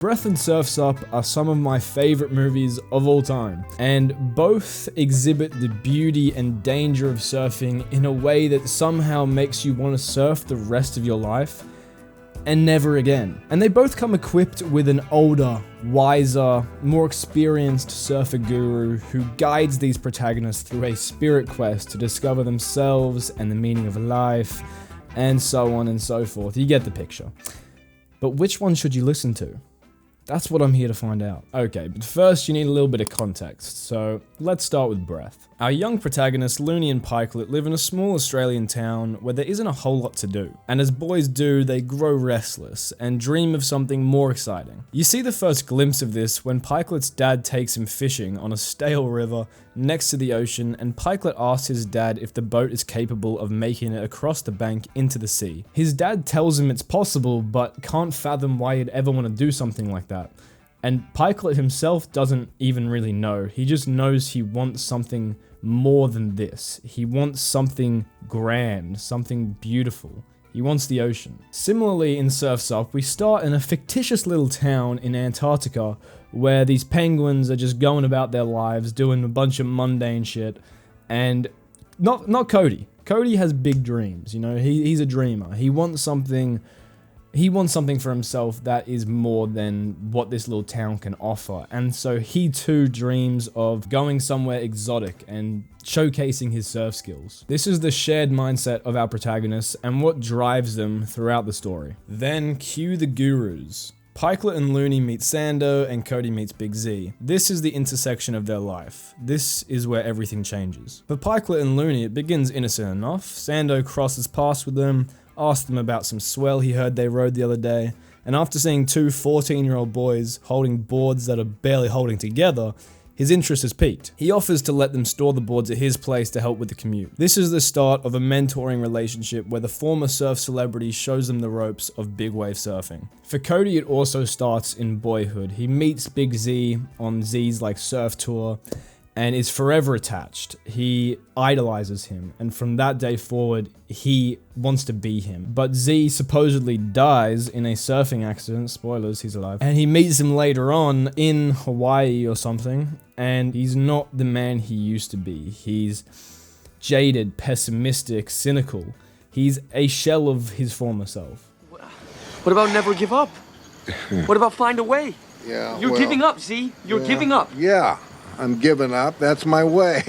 Breath and Surf's Up are some of my favorite movies of all time, and both exhibit the beauty and danger of surfing in a way that somehow makes you want to surf the rest of your life and never again. And they both come equipped with an older, wiser, more experienced surfer guru who guides these protagonists through a spirit quest to discover themselves and the meaning of life, and so on and so forth. You get the picture. But which one should you listen to? That's what I'm here to find out. Okay, but first you need a little bit of context, so let's start with Breath. Our young protagonists, Looney and Pikelet, live in a small Australian town where there isn't a whole lot to do. And as boys do, they grow restless and dream of something more exciting. You see the first glimpse of this when Pikelet's dad takes him fishing on a stale river next to the ocean, and Pikelet asks his dad if the boat is capable of making it across the bank into the sea. His dad tells him it's possible, but can't fathom why he'd ever want to do something like that. And Pikelet himself doesn't even really know. He just knows he wants something more than this. He wants something grand, something beautiful. He wants the ocean. Similarly, in Surf's Up, we start in a fictitious little town in Antarctica where these penguins are just going about their lives, doing a bunch of mundane shit, and not Cody. Cody has big dreams, you know, he's a dreamer. He wants something for himself that is more than what this little town can offer. And so he too dreams of going somewhere exotic and showcasing his surf skills. This is the shared mindset of our protagonists and what drives them throughout the story. Then cue the gurus. Pikelet and Looney meet Sando and Cody meets Big Z. This is the intersection of their life. This is where everything changes. For Pikelet and Looney, it begins innocent enough. Sando crosses paths with them, asked them about some swell he heard they rode the other day, and after seeing two 14-year-old boys holding boards that are barely holding together, his interest has peaked. He offers to let them store the boards at his place to help with the commute. This is the start of a mentoring relationship where the former surf celebrity shows them the ropes of big wave surfing. For Cody, it also starts in boyhood. He meets Big Z on Z's surf tour, and is forever attached. He idolizes him, and from that day forward, he wants to be him. But Z supposedly dies in a surfing accident, spoilers, he's alive, and he meets him later on in Hawaii or something, and he's not the man he used to be. He's jaded, pessimistic, cynical. He's a shell of his former self. What about never give up? What about find a way? Yeah, You're giving up, Z. You're giving up. Yeah. I'm giving up. That's my way.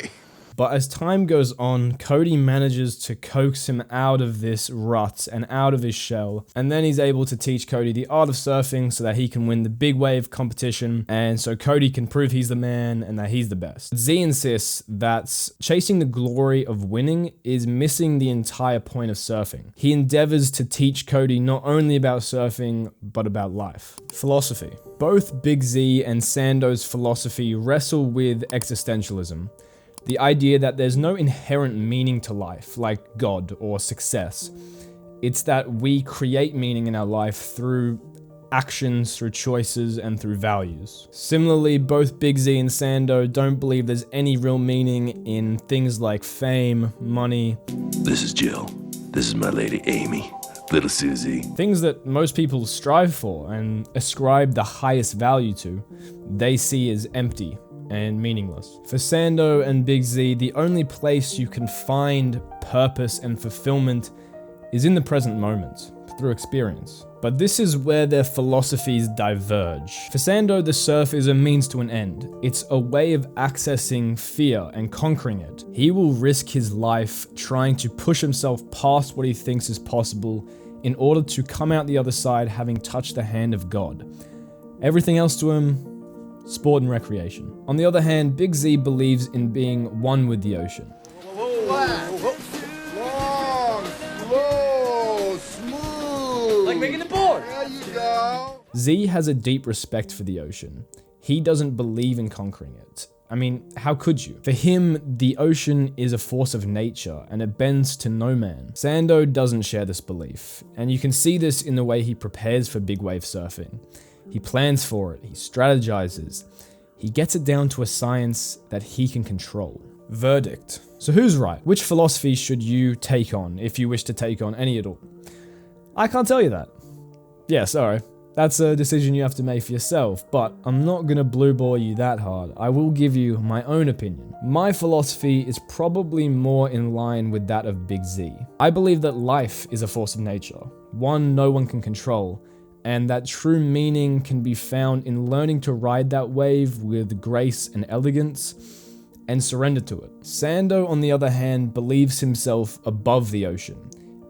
But as time goes on, Cody manages to coax him out of this rut and out of his shell, and then he's able to teach Cody the art of surfing so that he can win the big wave competition, and so Cody can prove he's the man and that he's the best. Z insists that chasing the glory of winning is missing the entire point of surfing. He endeavors to teach Cody not only about surfing, but about life. Philosophy. Both Big Z and Sando's philosophy wrestle with existentialism. The idea that there's no inherent meaning to life, like God or success. It's that we create meaning in our life through actions, through choices, and through values. Similarly, both Big Z and Sando don't believe there's any real meaning in things like fame, money. This is Jill. This is my lady Amy. Little Susie. Things that most people strive for and ascribe the highest value to, they see as empty and meaningless. For Sando and Big Z, the only place you can find purpose and fulfillment is in the present moment, through experience. But this is where their philosophies diverge. For Sando, the surf is a means to an end. It's a way of accessing fear and conquering it. He will risk his life trying to push himself past what he thinks is possible in order to come out the other side having touched the hand of God. Everything else to him, sport and recreation. On the other hand, Big Z believes in being one with the ocean. Long, slow, smooth. Like making the board. There you go. Z has a deep respect for the ocean. He doesn't believe in conquering it. I mean, how could you? For him, the ocean is a force of nature and it bends to no man. Sando doesn't share this belief, and you can see this in the way he prepares for big wave surfing. He plans for it, he strategizes, he gets it down to a science that he can control. Verdict. So who's right? Which philosophy should you take on if you wish to take on any at all? I can't tell you that. Yeah, sorry. that's a decision you have to make for yourself, but I'm not gonna blue ball you that hard. I will give you my own opinion. My philosophy is probably more in line with that of Big Z. I believe that life is a force of nature, one no one can control, and that true meaning can be found in learning to ride that wave with grace and elegance, and surrender to it. Sando, on the other hand, believes himself above the ocean,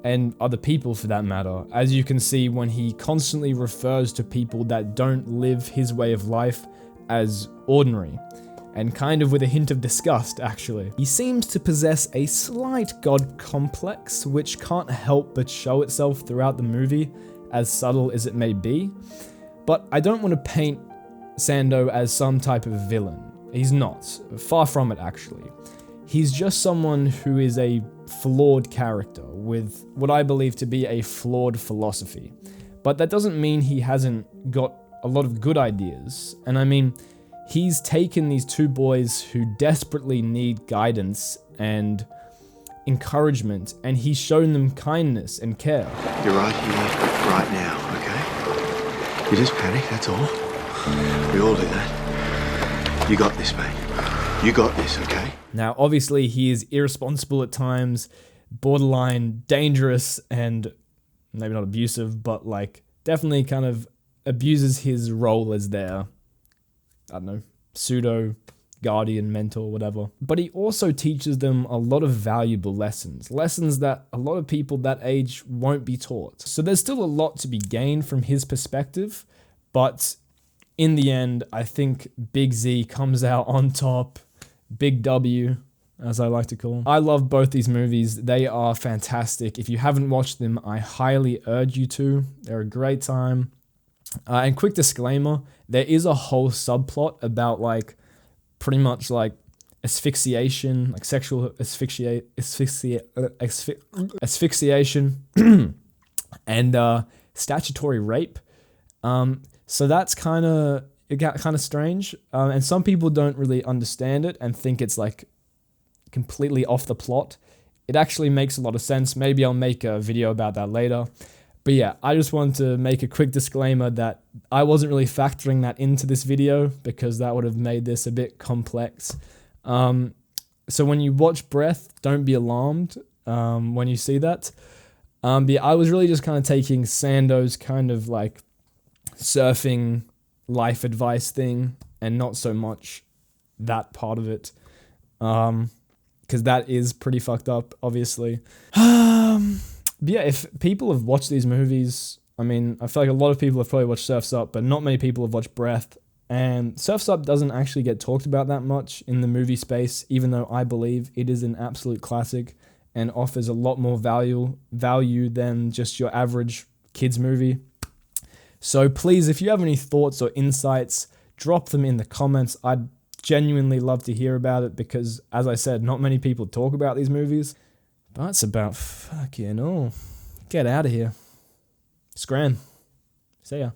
and other people for that matter, as you can see when he constantly refers to people that don't live his way of life as ordinary, and kind of with a hint of disgust actually. He seems to possess a slight god complex which can't help but show itself throughout the movie, as subtle as it may be, but I don't want to paint Sando as some type of villain. He's not, far from it actually. He's just someone who is a flawed character with what I believe to be a flawed philosophy. But that doesn't mean he hasn't got a lot of good ideas. And I mean, he's taken these two boys who desperately need guidance and encouragement, and he's shown them kindness and care. You're right here, right now, okay? You just panic, that's all. We all do that. You got this, mate. You got this, okay? Now, obviously, he is irresponsible at times, borderline dangerous, and maybe not abusive, but like definitely kind of abuses his role as their, I don't know, pseudo guardian, mentor, whatever. But he also teaches them a lot of valuable lessons that a lot of people that age won't be taught. So there's still a lot to be gained from his perspective, but in the end, I think Big Z comes out on top. Big W, as I like to call them. I love both these movies. They are fantastic. If you haven't watched them, I highly urge you to. They're a great time. And quick disclaimer, there is a whole subplot about like pretty much like asphyxiation, like sexual asphyxiation and statutory rape. So that's kind of strange, and some people don't really understand it and think it's like completely off the plot. It actually makes a lot of sense. Maybe I'll make a video about that later. But yeah, I just wanted to make a quick disclaimer that I wasn't really factoring that into this video because that would have made this a bit complex. So when you watch Breath, don't be alarmed when you see that. But yeah, I was really just kind of taking Sando's kind of like surfing life advice thing and not so much that part of it, because that is pretty fucked up, obviously. But yeah, if people have watched these movies, I mean, I feel like a lot of people have probably watched Surf's Up, but not many people have watched Breath, and Surf's Up doesn't actually get talked about that much in the movie space, even though I believe it is an absolute classic and offers a lot more value than just your average kids movie. So please, if you have any thoughts or insights, drop them in the comments. I'd genuinely love to hear about it because, as I said, not many people talk about these movies. But it's about fucking all. Get out of here. Scram. See ya.